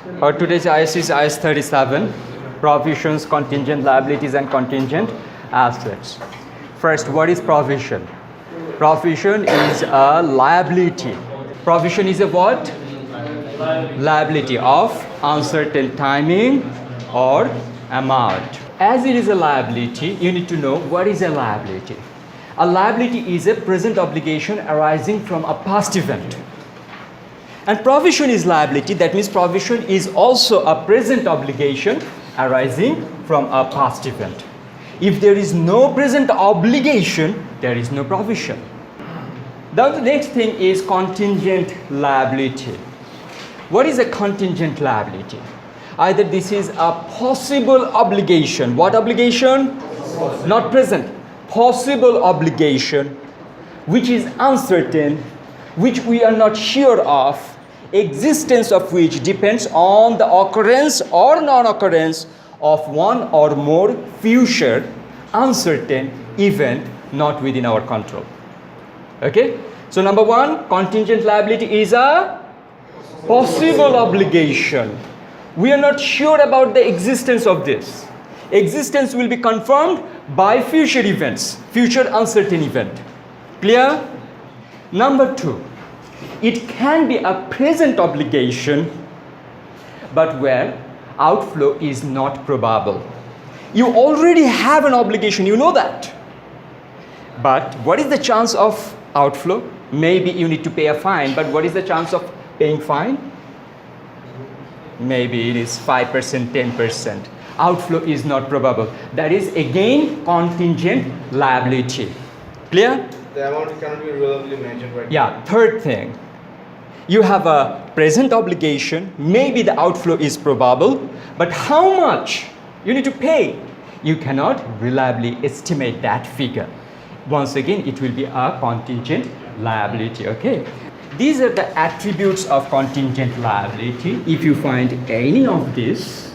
Today's IAS is IAS 37, provisions, contingent liabilities and contingent assets. First, what is provision? Provision is a liability. Provision is a what? Liability of uncertain timing or amount. As it is a liability, you need to know what is a liability. A liability is a present obligation arising from a past event. And provision is liability, that means provision is also a present obligation arising from a past event. If there is no present obligation, there is no provision. Now the next thing is contingent liability. What is a contingent liability? Either this is a possible obligation. What obligation? Not present. Possible obligation, which is uncertain, which we are not sure of, existence of which depends on the occurrence or non-occurrence of one or more future uncertain event not within our control. Okay? So number one, contingent liability is a possible obligation. We are not sure about the existence of this. Existence will be confirmed by future events, future uncertain event. Clear? Number two, it can be a present obligation, but where outflow is not probable. You already have an obligation, you know that. But what is the chance of outflow? Maybe you need to pay a fine, but what is the chance of paying fine? Maybe it is 5%, 10%. Outflow is not probable. That is again contingent liability. Clear? The amount cannot be reliably measured right now. Yeah, third thing. You have a present obligation, maybe the outflow is probable, but how much you need to pay? You cannot reliably estimate that figure. Once again, it will be a contingent liability, okay? These are the attributes of contingent liability. If you find any of this,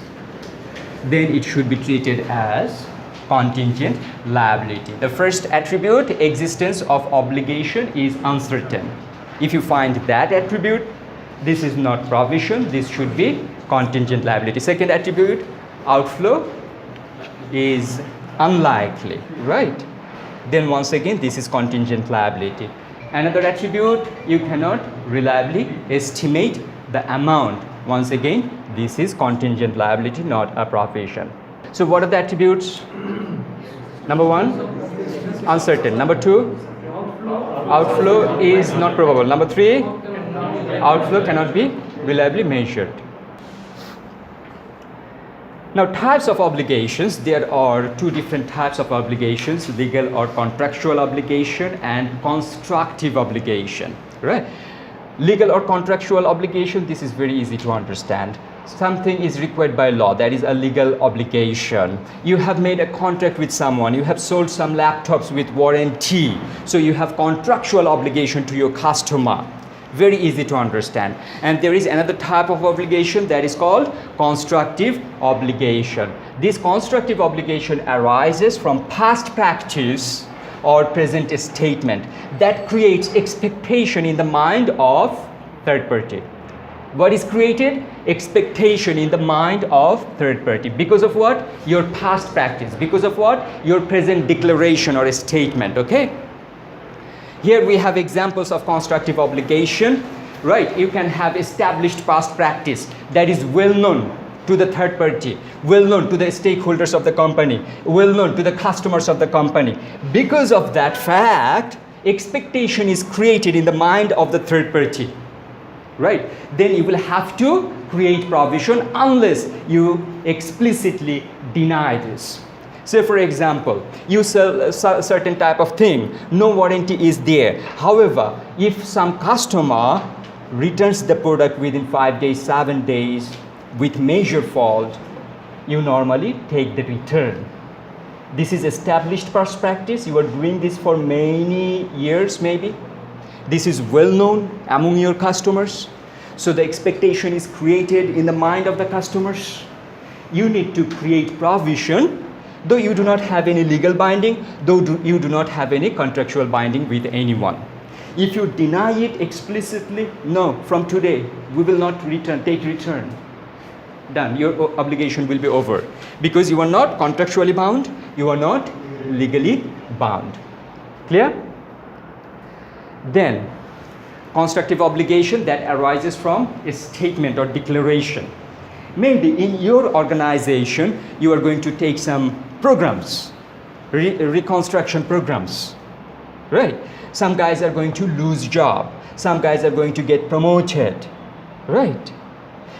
then it should be treated as contingent liability. The first attribute, existence of obligation, is uncertain. If you find that attribute, this is not provision, this should be contingent liability. Second attribute, outflow is unlikely, right? Then once again, this is contingent liability. Another attribute, you cannot reliably estimate the amount. Once again, this is contingent liability, not a provision. So what are the attributes? Number one, uncertain. Number two, outflow is not probable. Number three, outflow cannot be reliably measured. Now, types of obligations. There are two different types of obligations, legal or contractual obligation and constructive obligation, right? Legal or contractual obligation, this is very easy to understand. Something is required by law, that is a legal obligation. You have made a contract with someone, you have sold some laptops with warranty, so you have contractual obligation to your customer. Very easy to understand. And there is another type of obligation that is called constructive obligation. This constructive obligation arises from past practice or present statement that creates expectation in the mind of third party. What is created? Expectation in the mind of third party. Because of what? Your past practice. Because of what? Your present declaration or statement, okay? Here we have examples of constructive obligation, right? You can have established past practice that is well known to the third party, well known to the stakeholders of the company, well known to the customers of the company. Because of that fact, expectation is created in the mind of the third party, right? Then you will have to create provision unless you explicitly deny this. Say for example, you sell a certain type of thing, no warranty is there. However, if some customer returns the product within 5 days, 7 days with major fault, you normally take the return. This is established past practice. You are doing this for many years maybe. This is well known among your customers. So the expectation is created in the mind of the customers. You need to create provision. Though you do not have any legal binding, though you do not have any contractual binding with anyone. If you deny it explicitly, no, from today, we will not take return. Done. Your obligation will be over. Because you are not contractually bound, you are not legally bound. Clear? Then, constructive obligation that arises from a statement or declaration. Maybe in your organization, you are going to take some programs, reconstruction programs, right? Some guys are going to lose job. Some guys are going to get promoted, right?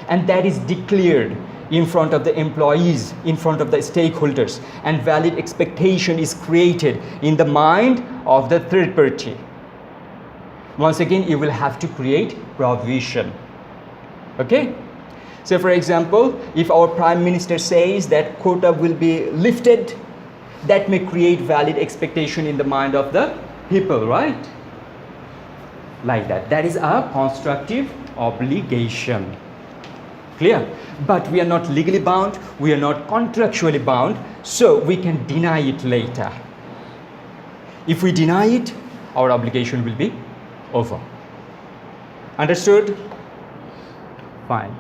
And that is declared in front of the employees, in front of the stakeholders, and valid expectation is created in the mind of the third party. Once again, you will have to create provision. Okay? So for example, if our Prime Minister says that quota will be lifted, that may create valid expectation in the mind of the people, right? Like that. That is a constructive obligation. Clear? But we are not legally bound, we are not contractually bound, so we can deny it later. If we deny it, our obligation will be over. Understood? Fine.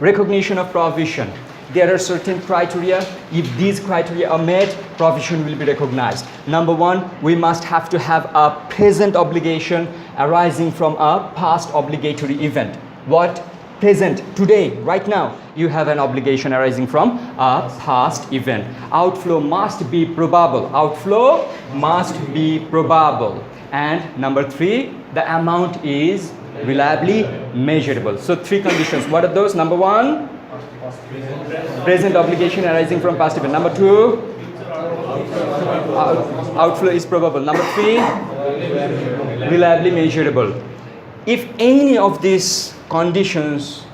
Recognition of provision. There are certain criteria. If these criteria are met, provision will be recognized. Number one, we must have to have a present obligation arising from a past obligatory event. What? Present, today, right now, you have an obligation arising from a past event. Outflow must be probable. Outflow must be probable. And number three, the amount is reliably measurable. So three conditions. What are those? Number one, present obligation arising from past event. Number two, outflow is probable. Number three, reliably measurable. If any of these conditions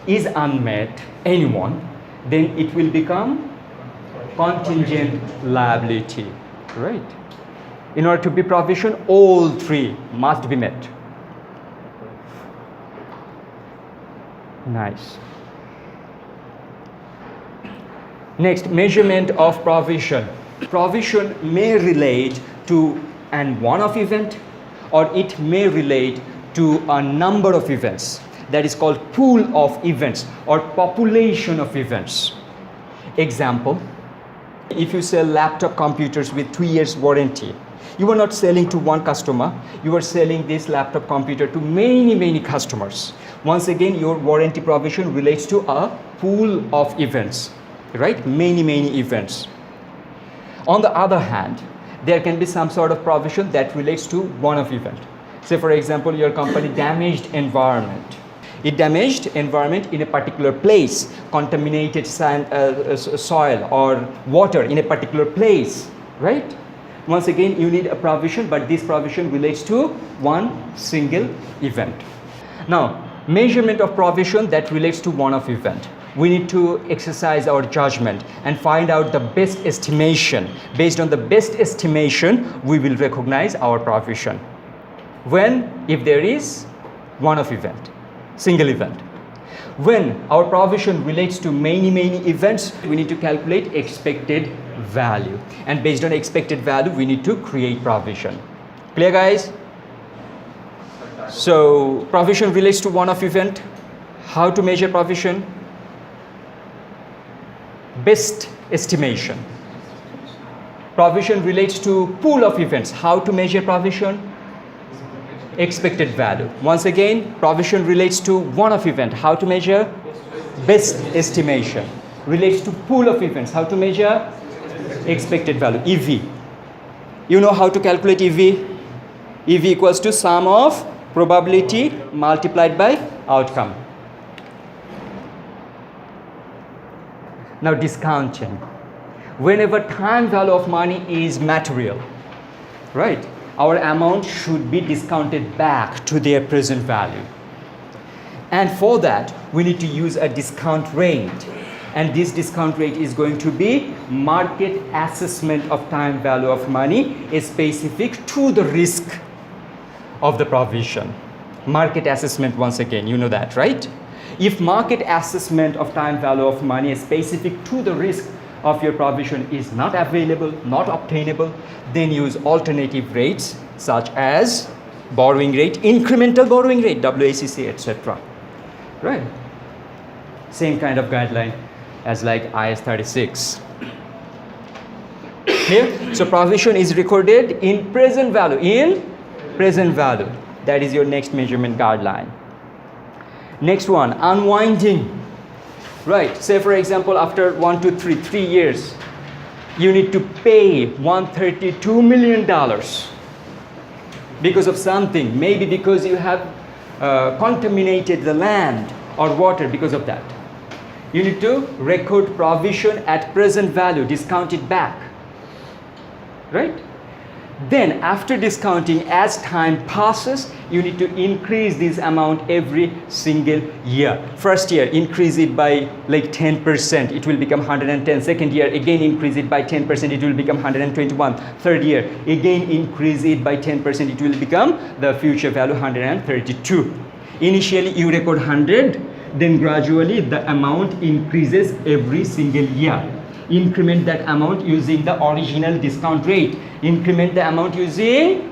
is unmet, anyone, then it will become contingent liability, right? In order to be provision, all three must be met. Nice. Next, measurement of provision. Provision may relate to an one-off event, or it may relate to a number of events. That is called pool of events or population of events. Example, if you sell laptop computers with 2 years warranty, you are not selling to one customer, you are selling this laptop computer to many customers. Once again, your warranty provision relates to a pool of events, right? Many events. On the other hand, there can be some sort of provision that relates to one-off event. Say for example, your company damaged environment. It damaged environment in a particular place, contaminated sand, soil or water in a particular place, right? Once again, you need a provision, but this provision relates to one single event. Now, measurement of provision that relates to one-off event. We need to exercise our judgment and find out the best estimation. Based on the best estimation, we will recognize our provision. When? If there is one-off event, single event. When our provision relates to many events, we need to calculate expected value. And based on expected value, we need to create provision. Clear, guys? So, provision relates to one-off event. How to measure provision? Best estimation. Provision relates to pool of events. How to measure provision? Expected value. Once again, provision relates to one-off event. How to measure? Best estimation. Relates to pool of events. How to measure? Expected value. EV. You know how to calculate EV? EV equals to sum of probability multiplied by outcome. Now discounting. Whenever time value of money is material, right? Our amount should be discounted back to their present value. And for that, we need to use a discount rate. And this discount rate is going to be market assessment of time value of money is specific to the risk of the provision. Market assessment, once again, you know that, right? If market assessment of time value of money is specific to the risk of your provision is not available, not obtainable, then use alternative rates such as borrowing rate, incremental borrowing rate, WACC, etc. Right? Same kind of guideline as like IAS 36. Here, so provision is recorded in present value. In present value. That is your next measurement guideline. Next one, unwinding. Right, say for example, after 1, 2, 3 years, you need to pay $132 million because of something. Maybe because you have contaminated the land or water because of that. You need to record provision at present value, discount it back. Right? Then after discounting, as time passes, you need to increase this amount every single year. First year, increase it by like 10%, it will become 110. Second year, again increase it by 10%, it will become 121. Third year, again increase it by 10%, it will become the future value 132. Initially, you record 100, then gradually the amount increases every single year. Increment that amount using the original discount rate. Increment the amount using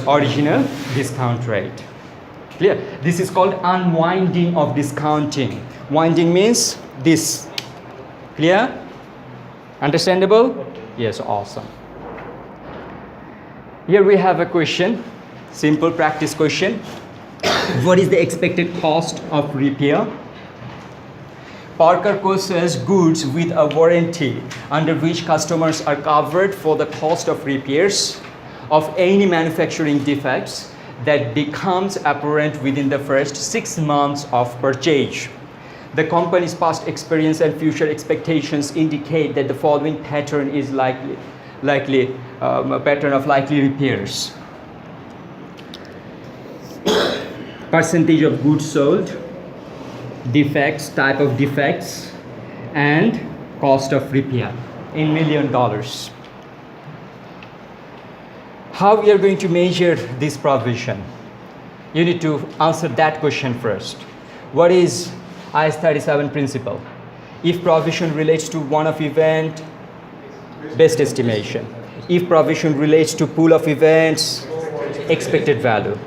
original discount rate. Clear? This is called unwinding of discounting. Winding means this. Clear? Understandable? Yes, awesome. Here we have a question, simple practice question. What is the expected cost of repair? Parker Co. sells goods with a warranty under which customers are covered for the cost of repairs of any manufacturing defects that becomes apparent within the first 6 months of purchase. The company's past experience and future expectations indicate that the following pattern is likely a pattern of likely repairs. Percentage of goods sold, defects, type of defects, and cost of repair in $1 million. How we are going to measure this provision? You need to answer that question first. What is IAS 37 principle? If provision relates to one-off event, best estimation. If provision relates to pool of events, expected value.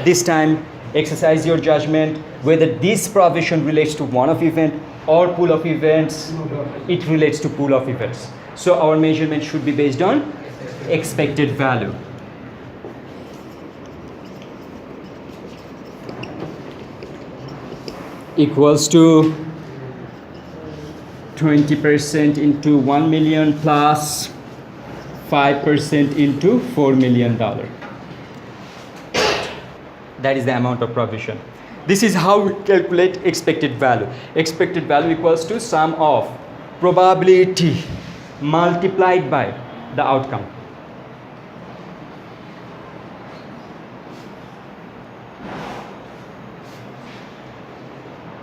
This time, exercise your judgment whether this provision relates to one-off event or pool of events. It relates to pool of events. So our measurement should be based on expected value. Equals to 20% into 1 million plus 5% into $4 million. That is the amount of provision. This is how we calculate expected value. Expected value equals to sum of probability multiplied by the outcome.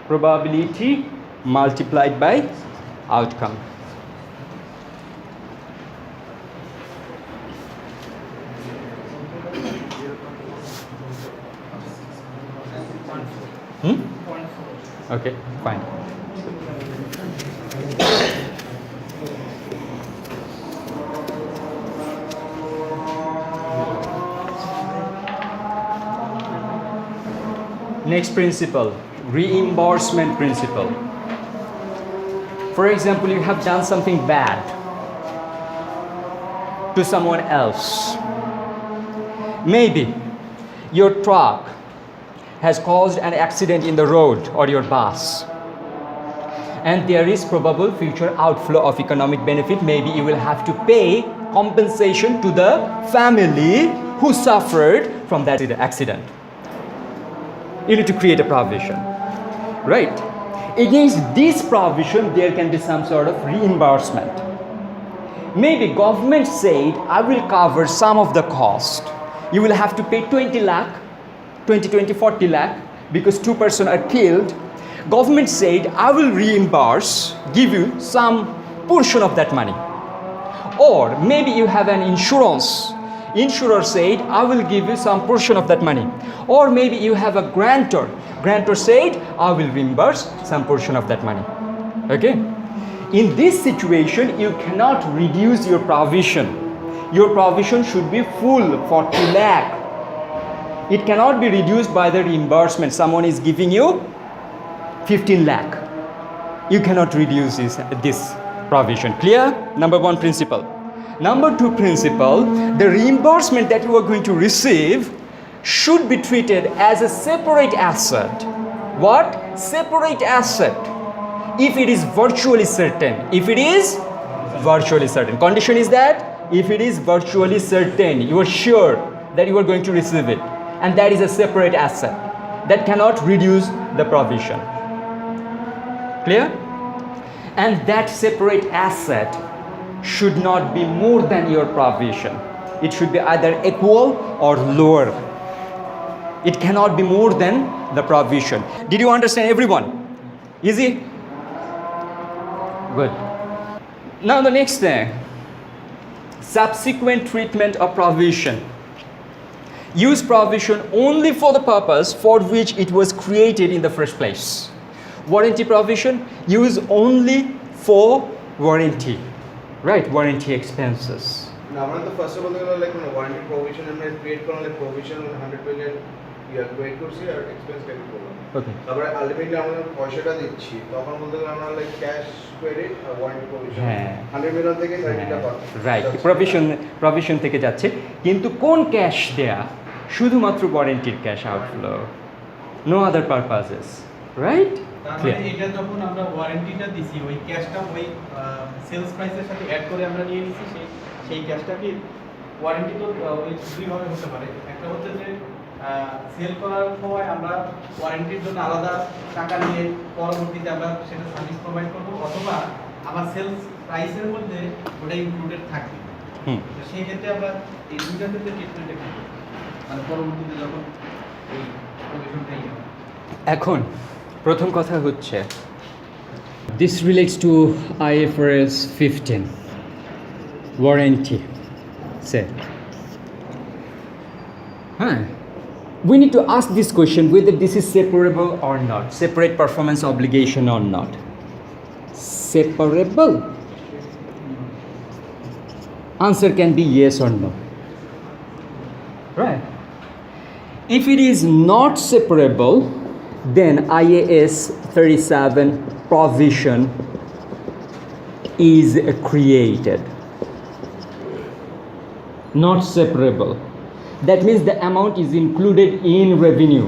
Probability multiplied by outcome. Okay, fine. Next principle, reimbursement principle. For example, you have done something bad to someone else. Maybe your truck has caused an accident in the road or your bus, and there is probable future outflow of economic benefit. Maybe you will have to pay compensation to the family who suffered from that accident. You need to create a provision, right? Against this provision, there can be some sort of reimbursement. Maybe government said, I will cover some of the cost. You will have to pay 20 lakh, 40 lakh, because 2 persons are killed. Government said, I will reimburse, give you some portion of that money. Or maybe you have an insurance. Insurer said, I will give you some portion of that money. Or maybe you have a grantor. Grantor said, I will reimburse some portion of that money. Okay? In this situation, you cannot reduce your provision. Your provision should be full, 40 lakh. It cannot be reduced by the reimbursement. Someone is giving you 15 lakh. you cannot reduce this provision. Clear? Number one principle. Number two principle, the reimbursement that you are going to receive should be treated as a separate asset. What? Separate asset. If it is virtually certain. If it is virtually certain. Condition is that if it is virtually certain, you are sure that you are going to receive it. And that is a separate asset that cannot reduce the provision. Clear? And that separate asset should not be more than your provision. It should be either equal or lower. It cannot be more than the provision. Did you understand, everyone? Easy? Good. Now the next thing, subsequent treatment of provision. Use provision only for the purpose for which it was created in the first place. Warranty provision, use only for warranty, right? Warranty expenses. Now, one of the first of all, like warranty provision and create like provision 100 million, you are going to see our expense can be problem. Okay. তারপরে ultimately আমরা পয়সাটা দিচ্ছি তখন বলতে গেলে আমরা like cash credit আর warranty provision 100 million থেকে 30টা পাবো রাইট প্রভিশন থেকে যাচ্ছে কিন্তু কোন ক্যাশ দেয়া শুধুমাত্র ওয়ারেন্টির cash outflow no other purposes right তাহলে এটা যখন আমরা ওয়ারেন্টিটা দিছি ওই ক্যাশটা ওই সেলস প্রাইসের সাথে অ্যাড করে আমরা নিয়ে নিছি সেই ক্যাশটা কি ওয়ারেন্টি তো ওই দুই ভাবে হতে পারে একটা হচ্ছে যে সেল করার সময় আমরা ওয়ারেন্টির জন্য আলাদা টাকা নিয়ে পরবর্তীতে আমরা সেটা সার্ভিস প্রোভাইড করব অথবা আমার সেলস প্রাইসের মধ্যে ওটা ইনক্লুডেড থাকবে সেই ক্ষেত্রে আমরা এই দুইটা ক্ষেত্রে ট্রিটমেন্টটা করব মানে পরবর্তীতে যখন এই প্রভিশনটাই এখন প্রথম কথা হচ্ছে this relates to IFRS 15 warranty say we need to ask this question whether this is separable or not, separate performance obligation or not. Separable? Answer can be yes or no. Right. If it is not separable, then IAS 37 provision is created. Not separable. That means the amount is included in revenue.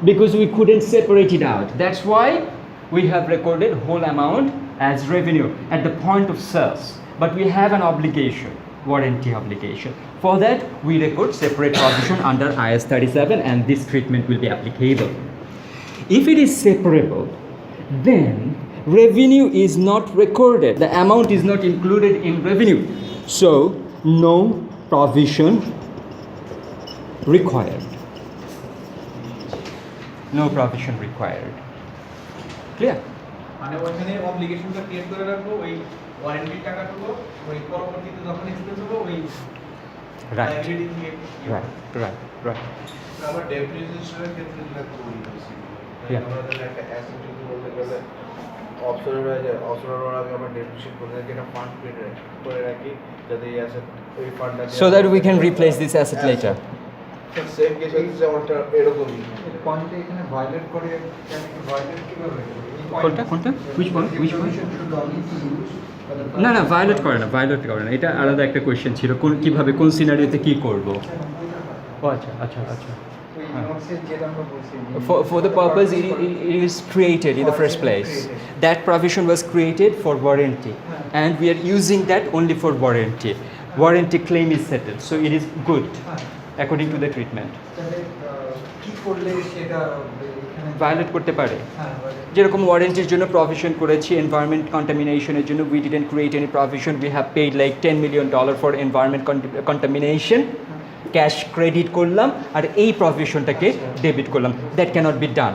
Because we couldn't separate it out. That's why we have recorded whole amount as revenue at the point of sales. But we have an obligation, warranty obligation. For that, we record separate provision under IAS 37 and this treatment will be applicable. If it is separable, then revenue is not recorded. The amount is not included in revenue. So, no provision required. No provision required. Clear? মানে ওখানে অব্লিগেশনটা create করে রাখবো ওই warranty টাকাগুলো ওই পরবর্তীতে যখন expense হবে ওই লাইবিলিটি থেকে রাইট আমরা ডেপ্রিসিয়েশনের ক্ষেত্রে যেটা করি আমাদের একটা অ্যাসেট যদি বলতে গেলে অবসরের আগে আমরা ডেপ্রিসিয়েট করে রাখি একটা ফান্ড করে রাখি যাতে এই অ্যাসেট ওই ফান্ডটা so that we can replace this asset later. Same case হচ্ছে যেমনটা এরকমই পয়েন্টে এখানে ভায়োলেট করে ভায়োলেট কিভাবে কোনটা which one না ভায়োলেট করে না এটা আলাদা একটা কোশ্চেন ছিল কিভাবে কোন সিনারিওতে কি করব ও আচ্ছা for the purpose it is created in the first place. That provision was created for warranty and we are using that only for warranty. Warranty claim is settled, so it is good according to the treatment. Violate করতে পারে যেরকম ওয়ারেন্টির জন্য provision করেছি environment কন্টামিনেশনের জন্য we didn't create any provision we have paid like $10 million for environment contamination cash credit করলাম আর এই প্রভিশনটাকে debit করলাম that cannot be done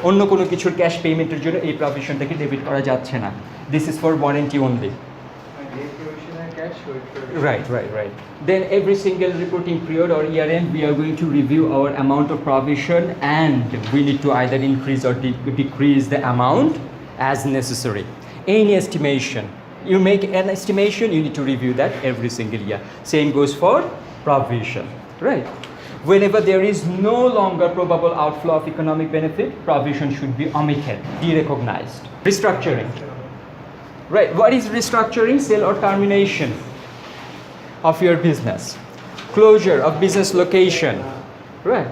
অন্য কোনো কিছুর ক্যাশ পেমেন্টের জন্য এই প্রভিশনটাকে ডেবিট করা যাচ্ছে না this is for warranty only Right. Then every single reporting period or year end, we are going to review our amount of provision and we need to either increase or decrease the amount as necessary. Any estimation You make an estimation, you need to review that every single year. Same goes for provision, right? Whenever there is no longer probable outflow of economic benefit, provision should be omitted, derecognized. Restructuring. Right, what is restructuring? Sale or termination of your business. Closure of business location, right?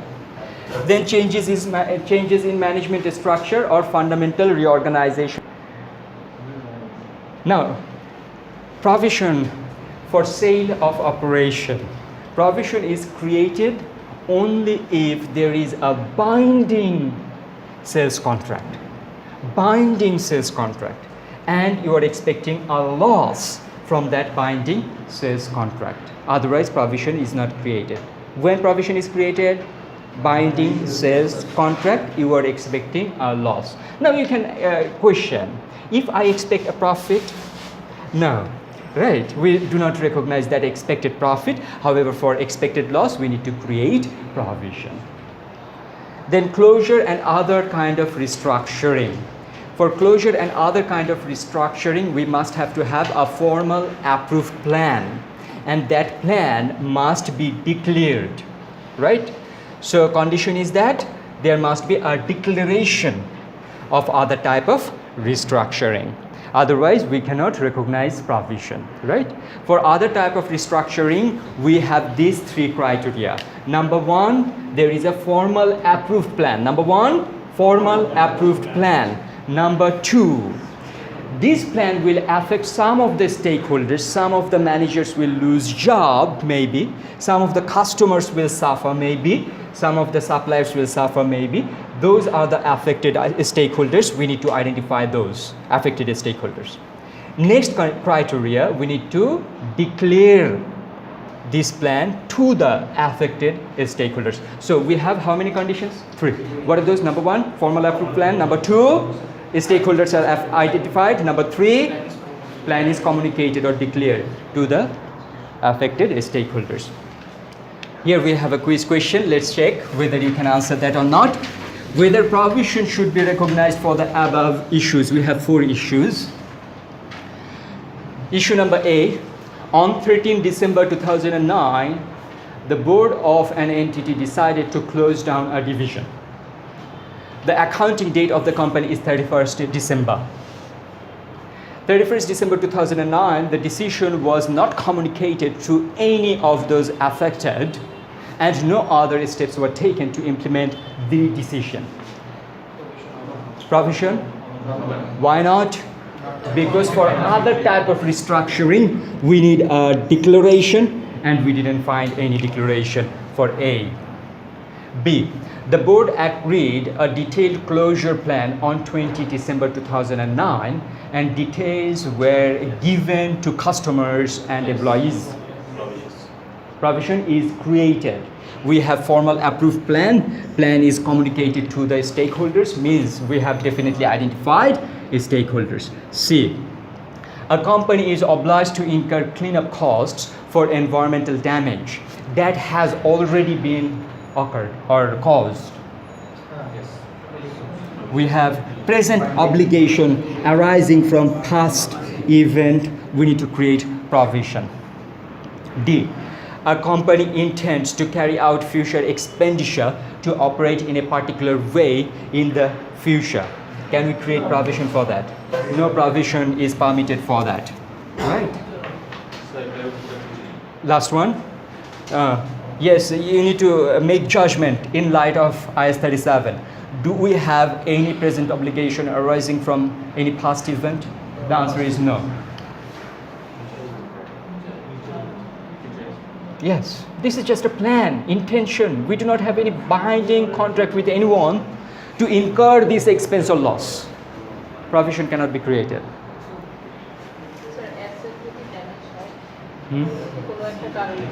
Then changes in management structure or fundamental reorganization. Now, provision for sale of operation. Provision is created only if there is a binding sales contract. Binding sales contract. And you are expecting a loss from that binding sales contract. Otherwise, provision is not created. When provision is created, binding sales contract, you are expecting a loss. Now you can question, if I expect a profit, no, right? We do not recognize that expected profit. However, for expected loss, we need to create provision. Then closure and other kind of restructuring. For closure and other kind of restructuring, we must have to have a formal approved plan, and that plan must be declared, right? So condition is that there must be a declaration of other type of restructuring. Otherwise, we cannot recognize provision, right? For other type of restructuring, we have these three criteria. Number one, there is a formal approved plan. Number one, formal approved plan. Number two, this plan will affect some of the stakeholders. Some of the managers will lose job, maybe. Some of the customers will suffer, maybe. Some of the suppliers will suffer, maybe. Those are the affected stakeholders. We need to identify those affected stakeholders. Next criteria, we need to declare this plan to the affected stakeholders. So we have how many conditions? Three. What are those? Number one, formal approved plan. Number two, stakeholders are identified. Number three, plan is communicated or declared to the affected stakeholders. Here we have a quiz question. Let's check whether you can answer that or not. Whether provision should be recognized for the above issues. We have 4 issues. Issue number A, on 13 December 2009, the board of an entity decided to close down a division. The accounting date of the company is 31st December. 31st December 2009, the decision was not communicated to any of those affected, and no other steps were taken to implement the decision. Provision? Why not? Because for other type of restructuring, we need a declaration, and we didn't find any declaration for A. B, the board agreed a detailed closure plan on 20 December 2009, and details were given to customers and employees. Provision is created. We have formal approved plan. Plan is communicated to the stakeholders, means we have definitely identified stakeholders. C, a company is obliged to incur cleanup costs for environmental damage that has already been occurred or caused. We have present obligation arising from past event. We need to create provision. D, a company intends to carry out future expenditure to operate in a particular way in the future. Can we create provision for that? No provision is permitted for that. Right? Last one. Yes, you need to make judgment in light of IAS 37. Do we have any present obligation arising from any past event? The answer is no. Yes, this is just a plan, intention. We do not have any binding contract with anyone to incur this expense or loss. Provision cannot be created. Sir, asset যদি damage হয়, কোনো একটা কারণে,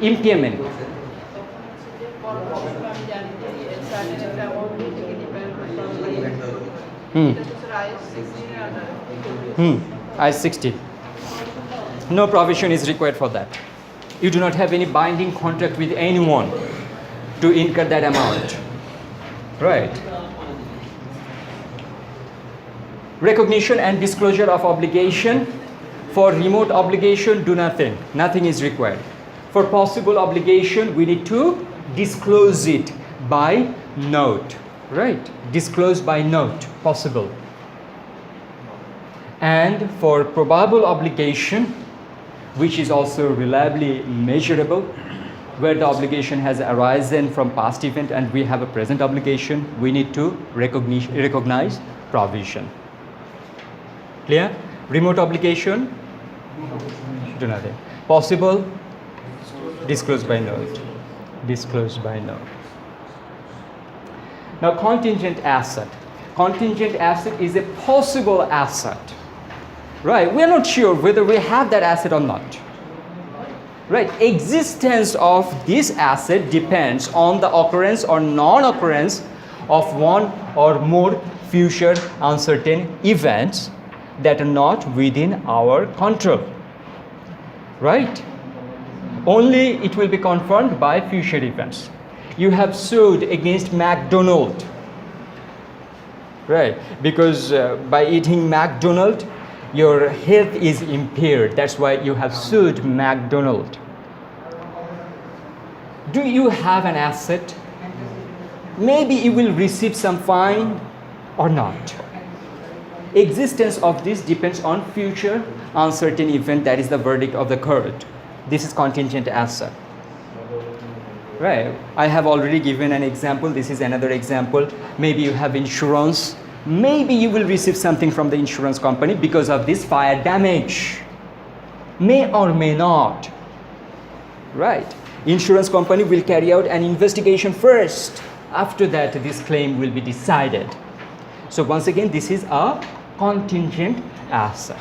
Impairment. তখন হচ্ছে যে পরবর্তীতে আমি জানি যে certain একটা order থেকে depend করতে হবে। এটা তো স্যার IAS 16 এর under IAS 16. No provision is required for that. You do not have any binding contract with anyone to incur that amount. Right. Recognition and disclosure of obligation. For remote obligation, do nothing. Nothing is required. For possible obligation, we need to disclose it by note, right? Disclose by note, possible. And for probable obligation, which is also reliably measurable, where the obligation has arisen from past event and we have a present obligation, we need to recognize provision. Clear? Remote obligation, do nothing. Possible, disclose by note. Disclose by note. Now, contingent asset. Contingent asset is a possible asset. Right? We are not sure whether we have that asset or not. Right? Existence of this asset depends on the occurrence or non-occurrence of one or more future uncertain events that are not within our control. Right? Only it will be confirmed by future events. You have sued against McDonald's. Right? Because by eating McDonald's, your health is impaired. That's why you have sued McDonald's. Do you have an asset? Maybe you will receive some fine or not. Existence of this depends on future uncertain event, that is the verdict of the court. This is contingent asset. Right? I have already given an example. This is another example. Maybe you have insurance. Maybe you will receive something from the insurance company because of this fire damage. May or may not. Right? Insurance company will carry out an investigation first. After that, this claim will be decided. So once again, this is a contingent asset.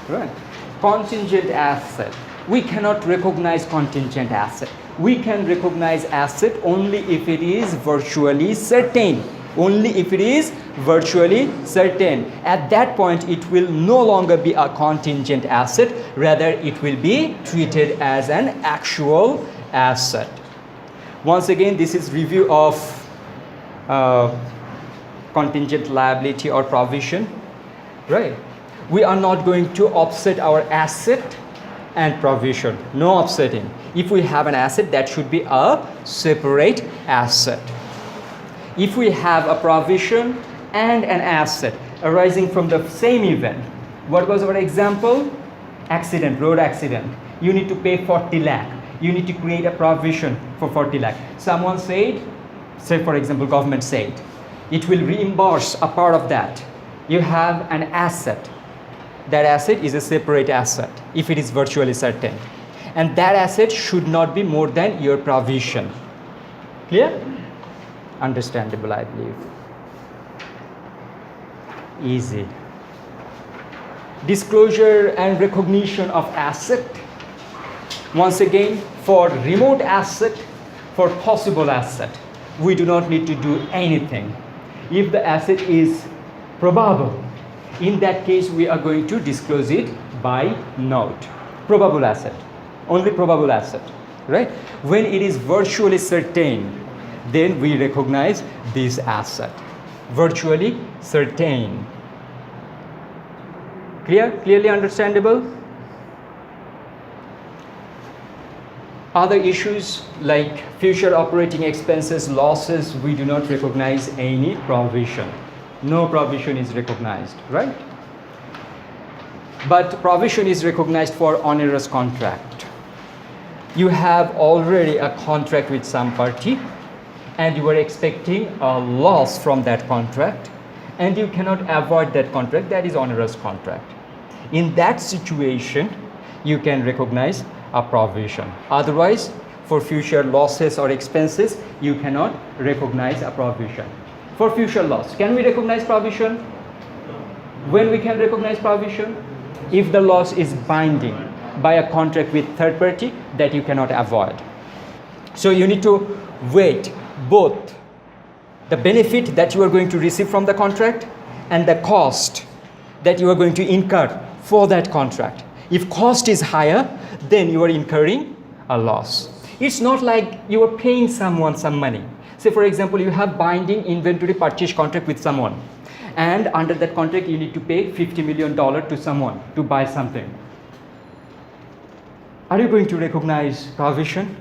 Right? Contingent asset. We cannot recognize contingent asset. We can recognize asset only if it is virtually certain. Only if it is virtually certain. At that point, it will no longer be a contingent asset. Rather, it will be treated as an actual asset. Once again, this is review of contingent liability or provision. Right? We are not going to offset our asset and provision. No offsetting. If we have an asset, that should be a separate asset. If we have a provision and an asset arising from the same event, what was our example? Accident, road accident. You need to pay 40 lakh. You need to create a provision for 40 lakh. Someone said, say for example, government said, it will reimburse a part of that. You have an asset. That asset is a separate asset if it is virtually certain. And that asset should not be more than your provision. Clear? Understandable, I believe. Easy. Disclosure and recognition of asset. Once again, for remote asset, for possible asset, we do not need to do anything. If the asset is probable, in that case, we are going to disclose it by note. Probable asset. Only probable asset. Right? When it is virtually certain, then we recognize this asset. Virtually certain. Clear? Clearly understandable? Other issues like future operating expenses, losses, we do not recognize any provision. No provision is recognized, right? But provision is recognized for onerous contract. You have already a contract with some party and you are expecting a loss from that contract and you cannot avoid that contract, that is onerous contract. In that situation, you can recognize a provision. Otherwise, for future losses or expenses, you cannot recognize a provision. For future loss, can we recognize provision? When we can recognize provision? If the loss is binding by a contract with third party that you cannot avoid. So you need to weigh both the benefit that you are going to receive from the contract and the cost that you are going to incur for that contract. If cost is higher, then you are incurring a loss. It's not like you are paying someone some money. Say for example, you have binding inventory purchase contract with someone And under that contract, you need to pay $50 million to someone to buy something. Are you going to recognize provision?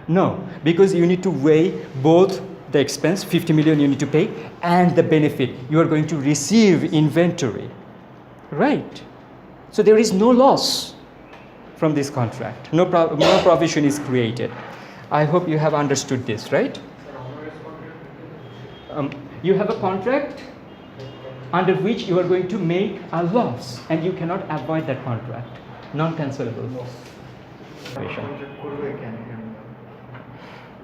No, because you need to weigh both the expense, 50 million you need to pay, and the benefit. You are going to receive inventory, right? So there is no loss from this contract. No provision is created. I hope you have understood this, right? You have a contract under which you are going to make a loss, and you cannot avoid that contract. Non-cancelable.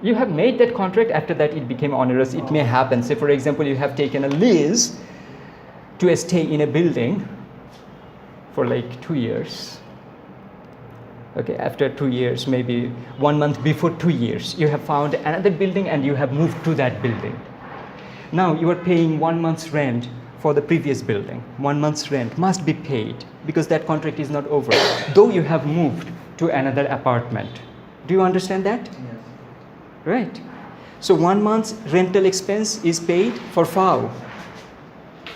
You have made that contract, after that it became onerous. It may happen. Say, for example, you have taken a lease to stay in a building for like 2 years. Okay, after 2 years, maybe 1 month before 2 years, you have found another building and you have moved to that building. Now you are paying 1 month's rent for the previous building. 1 month's rent must be paid because that contract is not over, though you have moved to another apartment. Do you understand that? Yes. Right. So 1 month's rental expense is paid for FAO.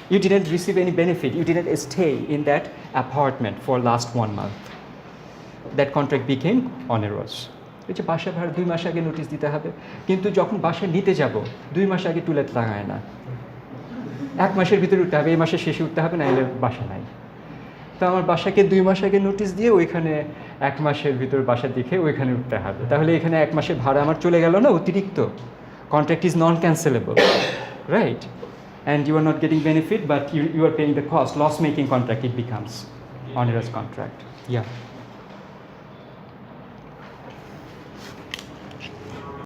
You didn't receive any benefit. You didn't stay in that apartment for last 1 month. That contract became onerous. এই যে বাসা ভাড়া 2 মাস আগে notice দিতে হবে, কিন্তু যখন বাসা নিতে যাব 2 মাস আগে টুলেট লাগায় না, 1 মাসের ভিতরে উঠতে হবে, এই মাসের শেষে উঠতে হবে, নাহলে বাসা নাই। তো আমার বাসাকে 2 মাস আগে নোটিশ দিয়ে ওইখানে 1 মাসের ভিতর বাসা দেখে ওইখানে উঠতে হবে, তাহলে এখানে 1 মাসের ভাড়া আমার চলে গেল না অতিরিক্ত। Contract is non-cancelable, right? And you are not getting benefit, but you are paying the cost. Loss-making contract it becomes onerous contract. Yeah.